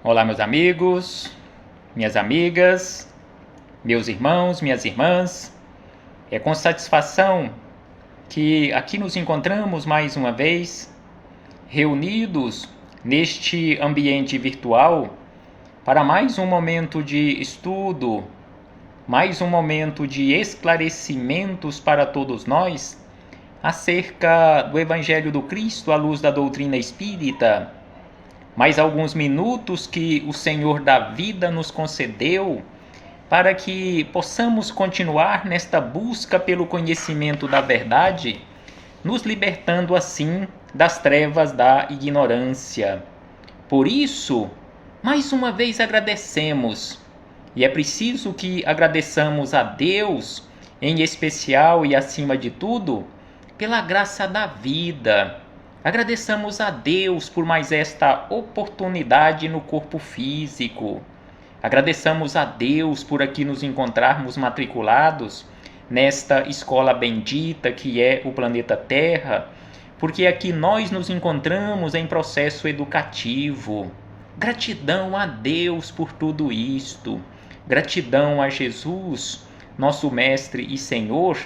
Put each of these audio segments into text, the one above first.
Olá, meus amigos, minhas amigas, meus irmãos, minhas irmãs. É com satisfação que aqui nos encontramos mais uma vez, reunidos neste ambiente virtual, para mais um momento de estudo, mais um momento de esclarecimentos para todos nós acerca do Evangelho do Cristo à luz da doutrina espírita. Mais alguns minutos que o Senhor da vida nos concedeu para que possamos continuar nesta busca pelo conhecimento da verdade, nos libertando assim das trevas da ignorância. Por isso, mais uma vez agradecemos, e é preciso que agradeçamos a Deus, em especial e acima de tudo, pela graça da vida. Agradeçamos a Deus por mais esta oportunidade no corpo físico. Agradeçamos a Deus por aqui nos encontrarmos matriculados nesta escola bendita que é o planeta Terra, porque aqui nós nos encontramos em processo educativo. Gratidão a Deus por tudo isto. Gratidão a Jesus, nosso Mestre e Senhor,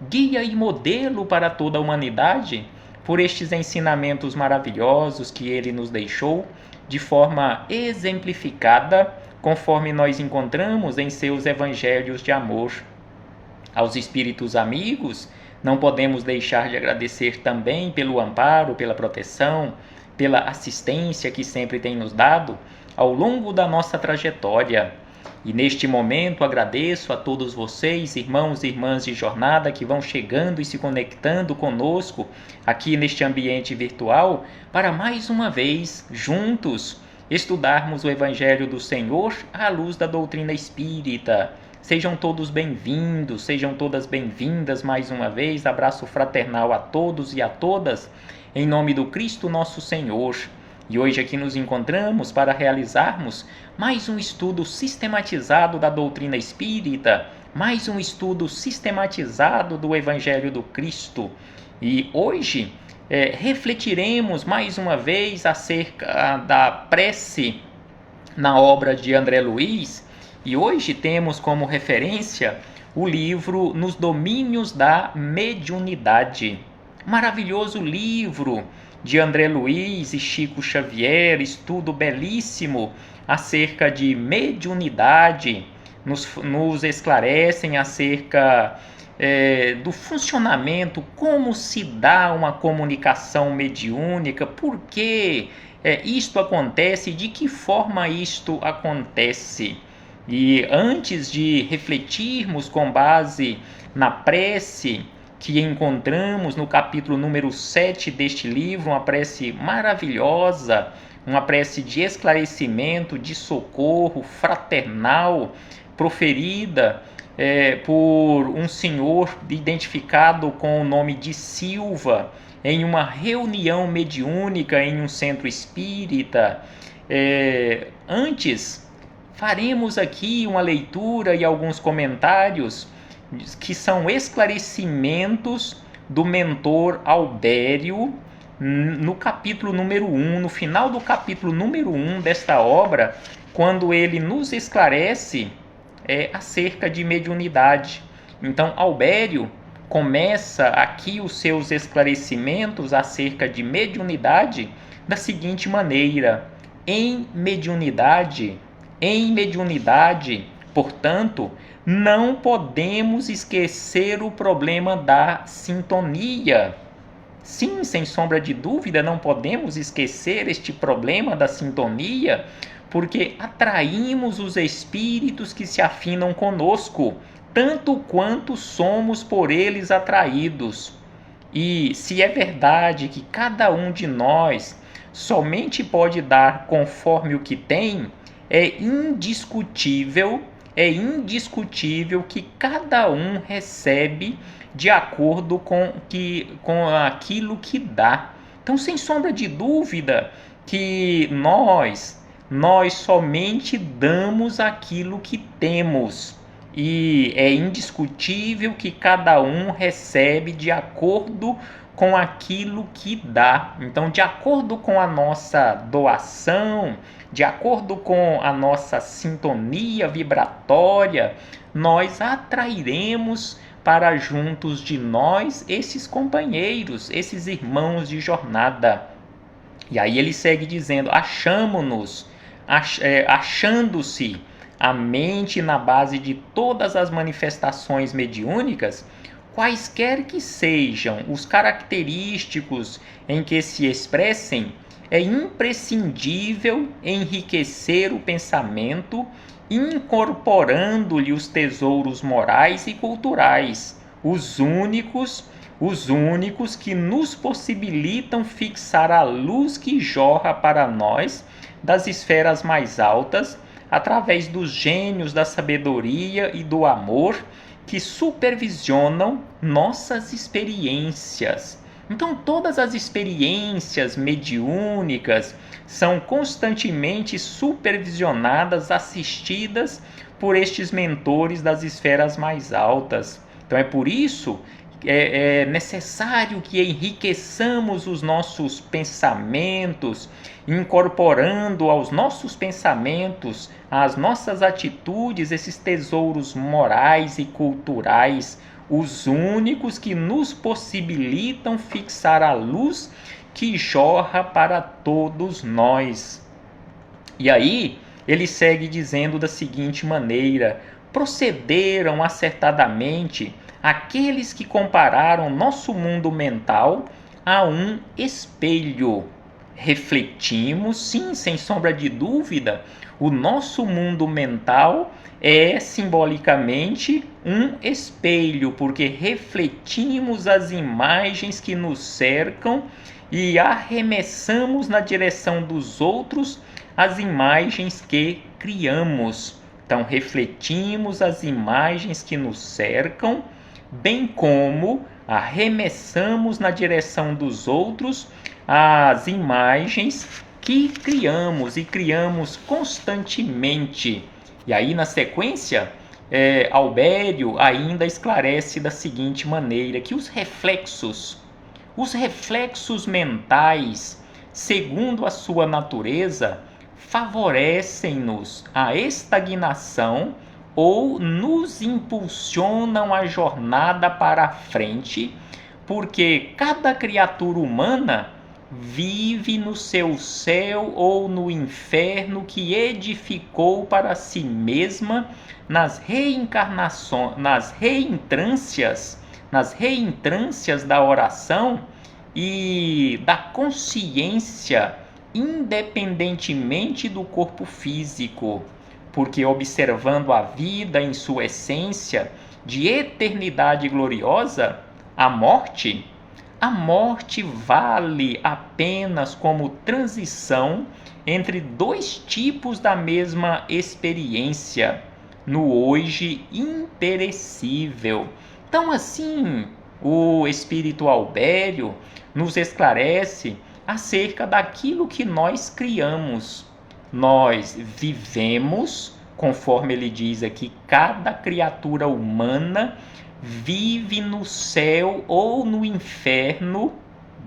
guia e modelo para toda a humanidade, por estes ensinamentos maravilhosos que ele nos deixou de forma exemplificada, conforme nós encontramos em seus evangelhos de amor. Aos espíritos amigos, não podemos deixar de agradecer também pelo amparo, pela proteção, pela assistência que sempre tem nos dado ao longo da nossa trajetória. E neste momento agradeço a todos vocês, irmãos e irmãs de jornada, que vão chegando e se conectando conosco aqui neste ambiente virtual, para mais uma vez, juntos, estudarmos o Evangelho do Senhor à luz da doutrina espírita. Sejam todos bem-vindos, sejam todas bem-vindas mais uma vez. Abraço fraternal a todos e a todas, em nome do Cristo nosso Senhor. E hoje aqui nos encontramos para realizarmos mais um estudo sistematizado da doutrina espírita, mais um estudo sistematizado do Evangelho do Cristo. E hoje refletiremos mais uma vez acerca da prece na obra de André Luiz. E hoje temos como referência o livro Nos Domínios da Mediunidade. Maravilhoso livro de André Luiz e Chico Xavier, estudo belíssimo acerca de mediunidade, nos esclarecem acerca do funcionamento, como se dá uma comunicação mediúnica, por que isto acontece, de que forma isto acontece. E antes de refletirmos com base na prece que encontramos no capítulo número 7 deste livro, uma prece maravilhosa, uma prece de esclarecimento, de socorro fraternal, proferida por um senhor identificado com o nome de Silva, em uma reunião mediúnica em um centro espírita. Antes, faremos aqui uma leitura e alguns comentários que são esclarecimentos do mentor Albério no capítulo número 1, no final do capítulo número 1 desta obra, quando ele nos esclarece acerca de mediunidade. Então, Albério começa aqui os seus esclarecimentos acerca de mediunidade da seguinte maneira: em mediunidade, portanto, não podemos esquecer o problema da sintonia. Sim, sem sombra de dúvida, não podemos esquecer este problema da sintonia, porque atraímos os espíritos que se afinam conosco, tanto quanto somos por eles atraídos. E se é verdade que cada um de nós somente pode dar conforme o que tem, é indiscutível que cada um recebe de acordo com aquilo que dá. Então, sem sombra de dúvida, que nós somente damos aquilo que temos. E é indiscutível que cada um recebe de acordo com aquilo que dá. Então, de acordo com a nossa doação, de acordo com a nossa sintonia vibratória, nós atrairemos para juntos de nós esses companheiros, esses irmãos de jornada. E aí ele segue dizendo: achamo-nos, achando-se a mente na base de todas as manifestações mediúnicas, quaisquer que sejam os característicos em que se expressem, é imprescindível enriquecer o pensamento, incorporando-lhe os tesouros morais e culturais, os únicos que nos possibilitam fixar a luz que jorra para nós das esferas mais altas, através dos gênios da sabedoria e do amor que supervisionam nossas experiências. Então, todas as experiências mediúnicas são constantemente supervisionadas, assistidas por estes mentores das esferas mais altas. Então, é por isso que é necessário que enriqueçamos os nossos pensamentos, incorporando aos nossos pensamentos, às nossas atitudes, esses tesouros morais e culturais, os únicos que nos possibilitam fixar a luz que jorra para todos nós. E aí, ele segue dizendo da seguinte maneira: procederam acertadamente aqueles que compararam nosso mundo mental a um espelho. Refletimos, sim, sem sombra de dúvida, o nosso mundo mental é simbolicamente um espelho, porque refletimos as imagens que nos cercam e arremessamos na direção dos outros as imagens que criamos. Então, refletimos as imagens que nos cercam, bem como arremessamos na direção dos outros as imagens que criamos, e criamos constantemente. E aí, na sequência, Albério ainda esclarece da seguinte maneira, que os reflexos mentais, segundo a sua natureza, favorecem-nos a estagnação ou nos impulsionam a jornada para a frente, porque cada criatura humana vive no seu céu ou no inferno que edificou para si mesma nas reentrâncias da oração e da consciência, independentemente do corpo físico, porque observando a vida em sua essência de eternidade gloriosa, a morte vale apenas como transição entre dois tipos da mesma experiência, no hoje imperecível. Então, assim, o Espírito Albério nos esclarece acerca daquilo que nós criamos. Nós vivemos, conforme ele diz aqui, cada criatura humana vive no céu ou no inferno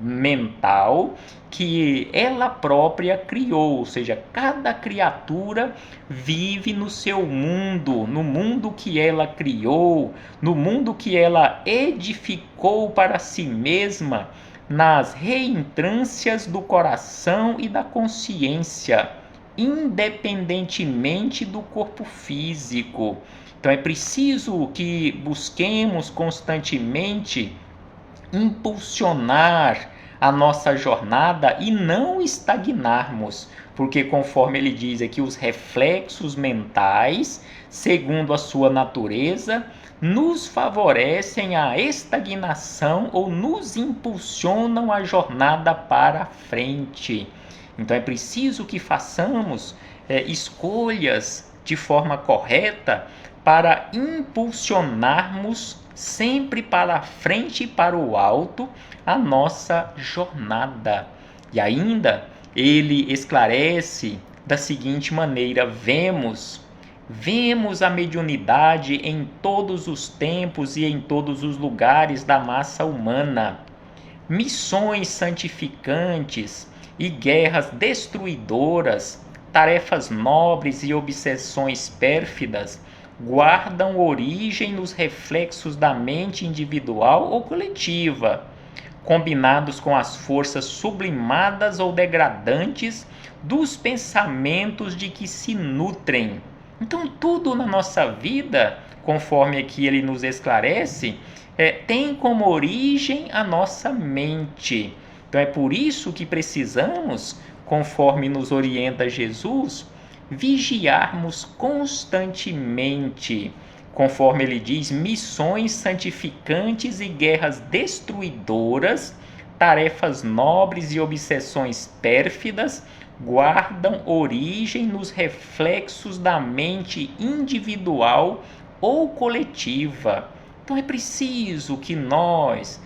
mental que ela própria criou, ou seja, cada criatura vive no seu mundo, no mundo que ela criou, no mundo que ela edificou para si mesma, nas reentrâncias do coração e da consciência, independentemente do corpo físico. Então é preciso que busquemos constantemente impulsionar a nossa jornada e não estagnarmos, porque conforme ele diz aqui, os reflexos mentais, segundo a sua natureza, nos favorecem a estagnação ou nos impulsionam a jornada para frente. Então é preciso que façamos escolhas de forma correta para impulsionarmos sempre para a frente e para o alto a nossa jornada. E ainda ele esclarece da seguinte maneira: vemos a mediunidade em todos os tempos e em todos os lugares da massa humana, missões santificantes e guerras destruidoras, tarefas nobres e obsessões pérfidas guardam origem nos reflexos da mente individual ou coletiva, combinados com as forças sublimadas ou degradantes dos pensamentos de que se nutrem. Então, tudo na nossa vida, conforme aqui ele nos esclarece, tem como origem a nossa mente. Então, é por isso que precisamos, conforme nos orienta Jesus, vigiarmos constantemente, conforme ele diz, missões santificantes e guerras destruidoras, tarefas nobres e obsessões pérfidas guardam origem nos reflexos da mente individual ou coletiva. Então é preciso que nós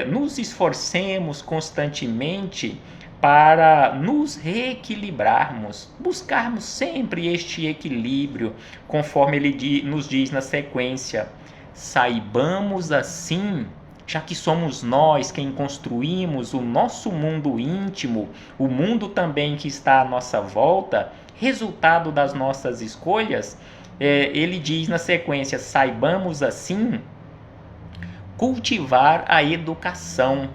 nos esforcemos constantemente para nos reequilibrarmos, buscarmos sempre este equilíbrio, conforme ele nos diz na sequência. Saibamos assim, já que somos nós quem construímos o nosso mundo íntimo, o mundo também que está à nossa volta, resultado das nossas escolhas, ele diz na sequência, saibamos assim cultivar a educação,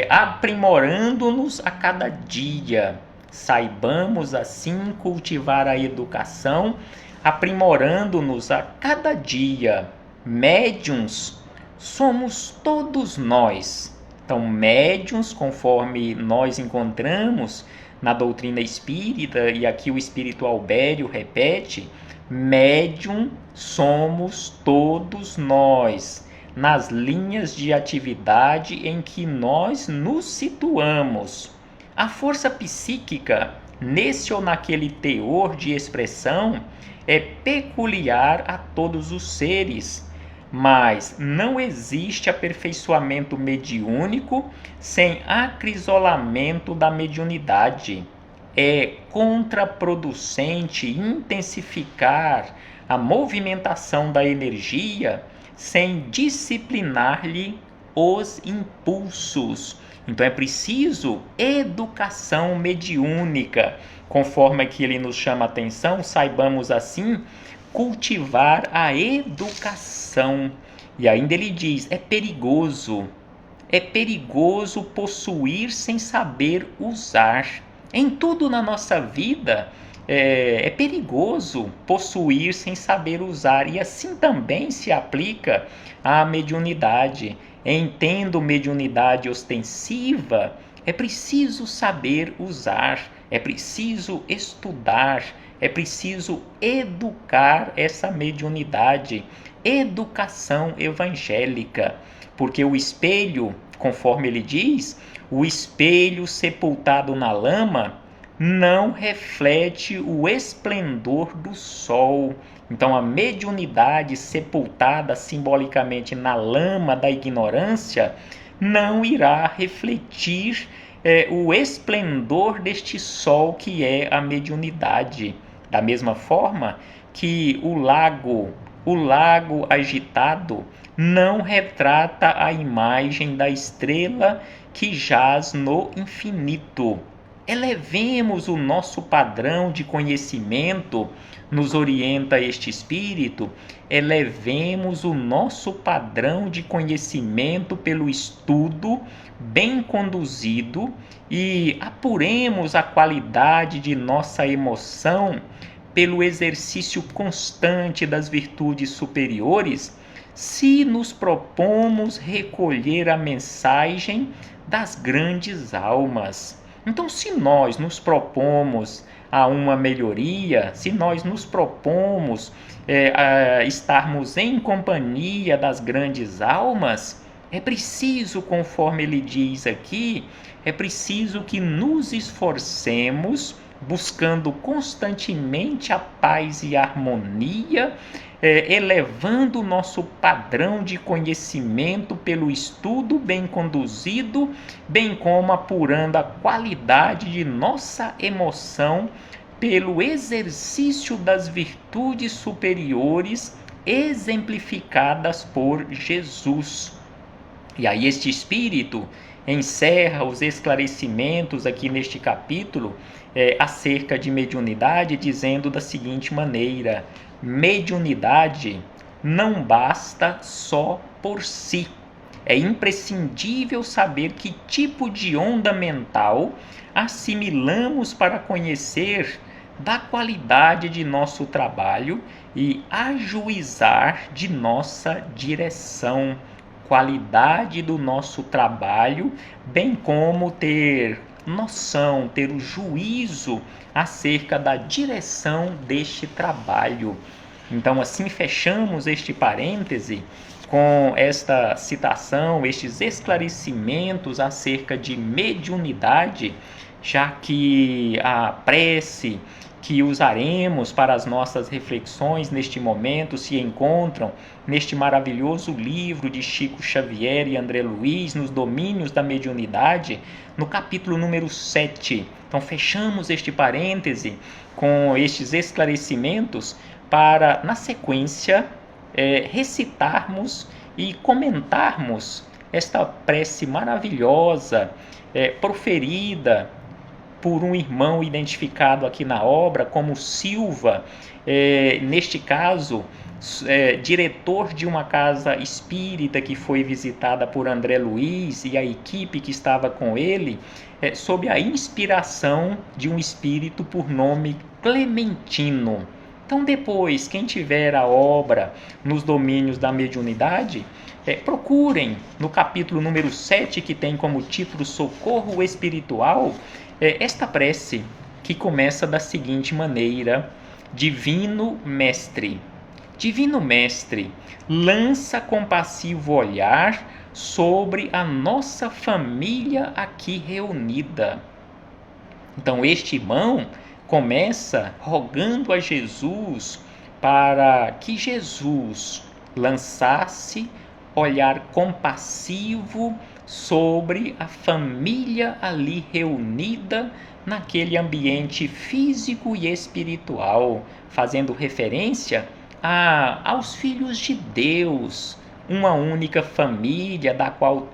aprimorando-nos a cada dia. Saibamos assim cultivar a educação, aprimorando-nos a cada dia. Médiuns somos todos nós. Então, médiuns, conforme nós encontramos na doutrina espírita, e aqui o espírito Albério repete, médium somos todos nós, nas linhas de atividade em que nós nos situamos. A força psíquica, nesse ou naquele teor de expressão, é peculiar a todos os seres, mas não existe aperfeiçoamento mediúnico sem acrisolamento da mediunidade. É contraproducente intensificar a movimentação da energia sem disciplinar-lhe os impulsos. Então é preciso educação mediúnica, conforme aqui ele nos chama a atenção, saibamos assim cultivar a educação. E ainda ele diz, é perigoso possuir sem saber usar. Em tudo na nossa vida, é perigoso possuir sem saber usar, e assim também se aplica à mediunidade. Entendo mediunidade ostensiva, é preciso saber usar, é preciso estudar, é preciso educar essa mediunidade, educação evangélica, porque o espelho, conforme ele diz, o espelho sepultado na lama não reflete o esplendor do sol. Então, a mediunidade sepultada simbolicamente na lama da ignorância não irá refletir o esplendor deste sol que é a mediunidade. Da mesma forma que o lago agitado não retrata a imagem da estrela que jaz no infinito. Elevemos o nosso padrão de conhecimento, nos orienta este espírito, elevemos o nosso padrão de conhecimento pelo estudo bem conduzido e apuremos a qualidade de nossa emoção pelo exercício constante das virtudes superiores, se nos propomos recolher a mensagem das grandes almas. Então, se nós nos propomos a uma melhoria, se nós nos propomos a estarmos em companhia das grandes almas, é preciso, conforme ele diz aqui, é preciso que nos esforcemos buscando constantemente a paz e a harmonia, elevando o nosso padrão de conhecimento pelo estudo bem conduzido, bem como apurando a qualidade de nossa emoção pelo exercício das virtudes superiores exemplificadas por Jesus. E aí este espírito encerra os esclarecimentos aqui neste capítulo acerca de mediunidade, dizendo da seguinte maneira: mediunidade não basta só por si. É imprescindível saber que tipo de onda mental assimilamos para conhecer da qualidade de nosso trabalho e ajuizar de nossa direção, qualidade do nosso trabalho, bem como ter noção, ter o juízo acerca da direção deste trabalho. Então, assim fechamos este parêntese com esta citação, estes esclarecimentos acerca de mediunidade, já que a prece que usaremos para as nossas reflexões neste momento se encontram neste maravilhoso livro de Chico Xavier e André Luiz, Nos Domínios da Mediunidade, no capítulo número 7. Então, fechamos este parêntese com estes esclarecimentos para, na sequência, recitarmos e comentarmos esta prece maravilhosa, proferida por um irmão identificado aqui na obra como Silva, neste caso, diretor de uma casa espírita que foi visitada por André Luiz e a equipe que estava com ele, sob a inspiração de um espírito por nome Clementino. Então, depois, quem tiver a obra Nos Domínios da Mediunidade, procurem no capítulo número 7, que tem como título Socorro Espiritual, esta prece, que começa da seguinte maneira: Divino Mestre, lança compassivo olhar sobre a nossa família aqui reunida. Então, este irmão começa rogando a Jesus para que Jesus lançasse olhar compassivo sobre a família ali reunida naquele ambiente físico e espiritual, fazendo referência aos filhos de Deus, uma única família da qual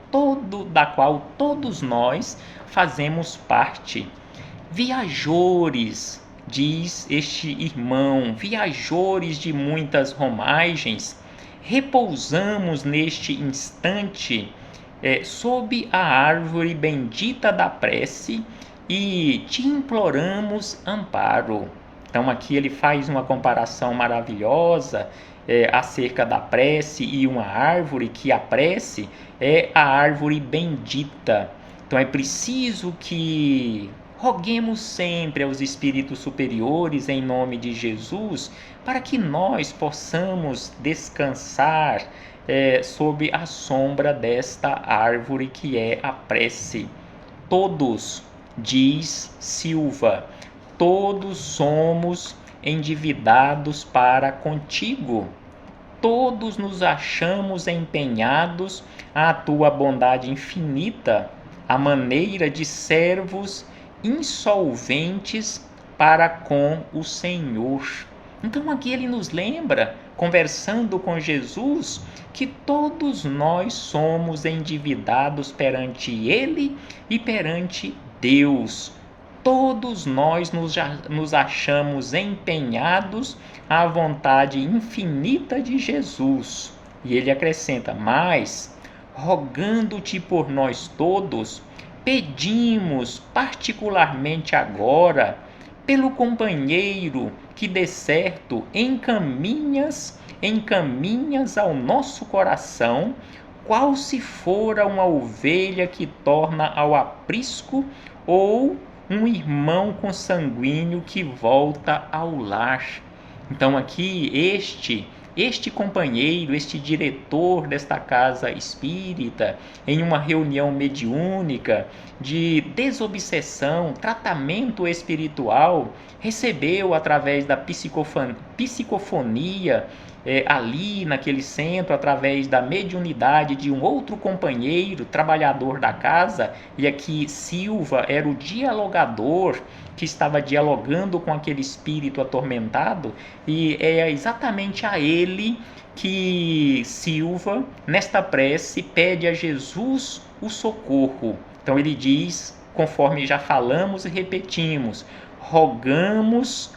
todos nós fazemos parte. Viajores, diz este irmão, viajores de muitas romagens, repousamos neste instante sob a árvore bendita da prece e te imploramos amparo. Então aqui ele faz uma comparação maravilhosa acerca da prece e uma árvore, que a prece é a árvore bendita. Então é preciso que roguemos sempre aos espíritos superiores em nome de Jesus, para que nós possamos descansar sob a sombra desta árvore que é a prece. Todos, diz Silva, todos somos endividados para contigo. Todos nos achamos empenhados à tua bondade infinita, à maneira de servos insolventes para com o Senhor. Então aqui ele nos lembra, conversando com Jesus, que todos nós somos endividados perante Ele e perante Deus. Todos nós nos achamos empenhados à vontade infinita de Jesus. E ele acrescenta: mas, rogando-te por nós todos, pedimos particularmente agora pelo companheiro que de certo encaminhas ao nosso coração, qual se fora uma ovelha que torna ao aprisco ou um irmão consanguíneo que volta ao lar. Então aqui este companheiro, este diretor desta casa espírita, em uma reunião mediúnica de desobsessão, tratamento espiritual, recebeu através da psicofonia ali naquele centro, através da mediunidade de um outro companheiro, trabalhador da casa, e aqui Silva era o dialogador que estava dialogando com aquele espírito atormentado, e é exatamente a ele que Silva, nesta prece, pede a Jesus o socorro. Então ele diz, conforme já falamos e repetimos, rogamos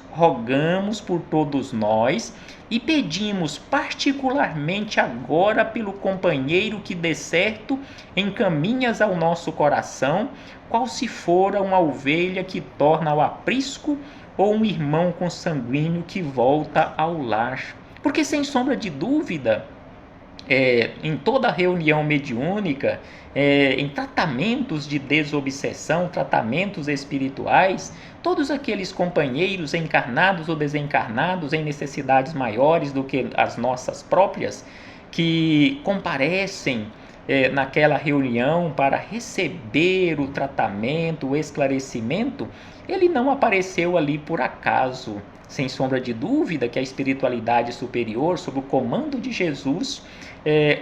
por todos nós e pedimos particularmente agora pelo companheiro que de certo encaminhas ao nosso coração, qual se fora uma ovelha que torna ao aprisco ou um irmão consanguíneo que volta ao lar. Porque sem sombra de dúvida, em toda reunião mediúnica, em tratamentos de desobsessão, tratamentos espirituais, todos aqueles companheiros encarnados ou desencarnados em necessidades maiores do que as nossas próprias, que comparecem naquela reunião para receber o tratamento, o esclarecimento, ele não apareceu ali por acaso. Sem sombra de dúvida que a espiritualidade superior, sob o comando de Jesus,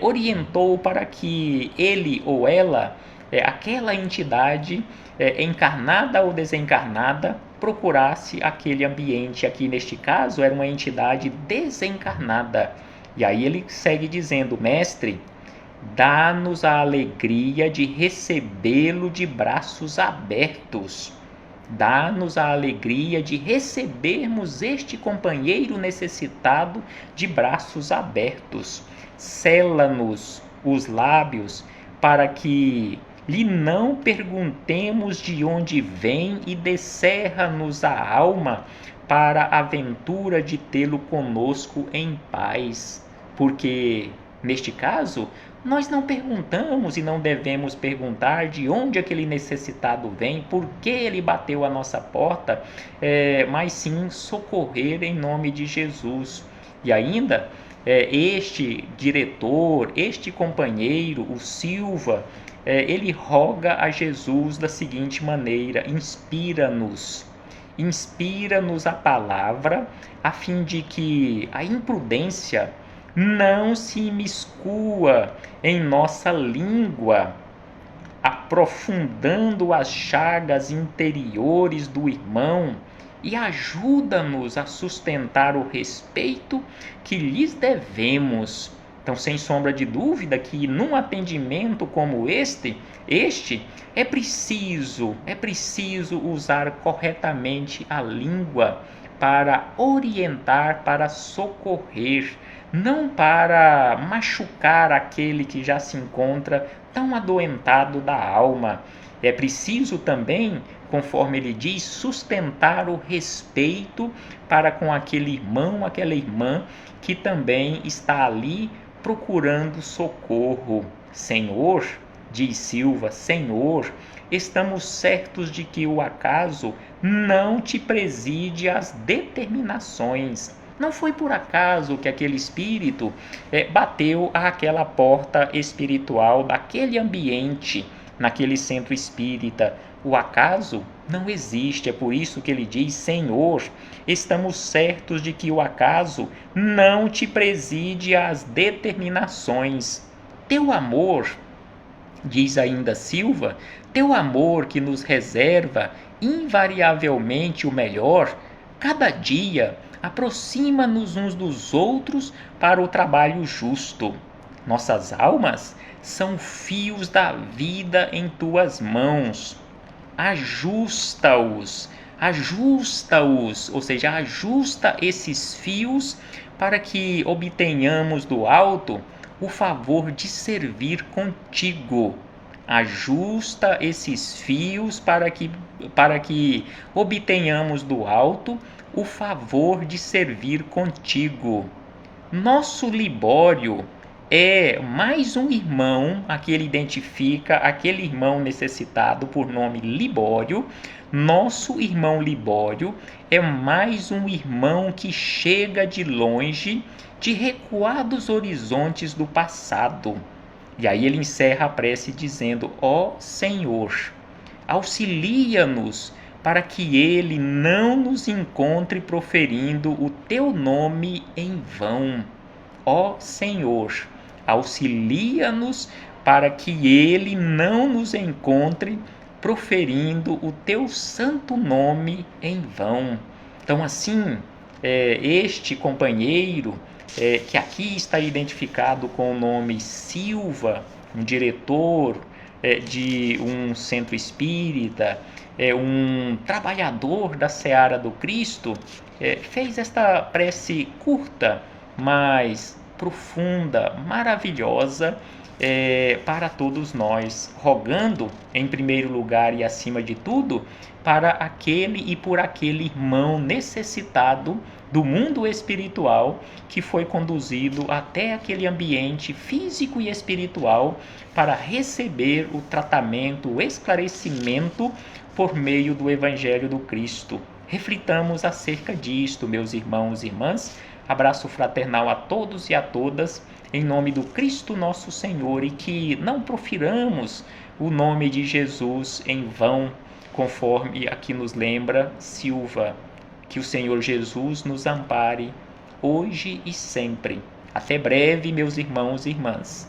orientou para que ele ou ela, aquela entidade, encarnada ou desencarnada, procurasse aquele ambiente. Aqui neste caso era uma entidade desencarnada. E aí ele segue dizendo: mestre, dá-nos a alegria de recebê-lo de braços abertos. Dá-nos a alegria de recebermos este companheiro necessitado de braços abertos. Sela-nos os lábios para que lhe não perguntemos de onde vem e descerra-nos a alma para a aventura de tê-lo conosco em paz. Porque, neste caso, nós não perguntamos e não devemos perguntar de onde aquele necessitado vem, por que ele bateu a nossa porta, mas sim socorrer em nome de Jesus. E ainda, este diretor, este companheiro, o Silva, ele roga a Jesus da seguinte maneira: inspira-nos a palavra, a fim de que a imprudência não se imiscua em nossa língua, aprofundando as chagas interiores do irmão, e ajuda-nos a sustentar o respeito que lhes devemos. Então, sem sombra de dúvida que num atendimento como este é preciso usar corretamente a língua para orientar, para socorrer, não para machucar aquele que já se encontra tão adoentado da alma. É preciso também, conforme ele diz, sustentar o respeito para com aquele irmão, aquela irmã que também está ali procurando socorro. Senhor, diz Silva, Senhor, estamos certos de que o acaso não te preside às determinações. Não foi por acaso que aquele espírito bateu àquela porta espiritual daquele ambiente, naquele centro espírita. O acaso não existe, é por isso que ele diz: Senhor, estamos certos de que o acaso não te preside às determinações. Teu amor, diz ainda Silva, teu amor que nos reserva invariavelmente o melhor, cada dia aproxima-nos uns dos outros para o trabalho justo. Nossas almas são fios da vida em tuas mãos. Ajusta-os, ou seja, ajusta esses fios para que obtenhamos do alto o favor de servir contigo. Ajusta esses fios para que obtenhamos do alto o favor de servir contigo. Nosso Libório é mais um irmão, aqui ele identifica aquele irmão necessitado por nome Libório. Nosso irmão Libório é mais um irmão que chega de longe, de recuados horizontes do passado. E aí ele encerra a prece dizendo: ó Senhor, auxilia-nos para que ele não nos encontre proferindo o teu nome em vão. ó Senhor, auxilia-nos para que ele não nos encontre proferindo o teu santo nome em vão. Então, assim, este companheiro, que aqui está identificado com o nome Silva, um diretor de um centro espírita, um trabalhador da seara do Cristo, fez esta prece curta, mas profunda, maravilhosa, para todos nós, rogando em primeiro lugar e acima de tudo para aquele e por aquele irmão necessitado do mundo espiritual que foi conduzido até aquele ambiente físico e espiritual para receber o tratamento, o esclarecimento por meio do Evangelho do Cristo. Reflitamos acerca disto, meus irmãos e irmãs. Abraço fraternal a todos e a todas, em nome do Cristo nosso Senhor, e que não profiramos o nome de Jesus em vão, conforme aqui nos lembra Silva. Que o Senhor Jesus nos ampare hoje e sempre. Até breve, meus irmãos e irmãs.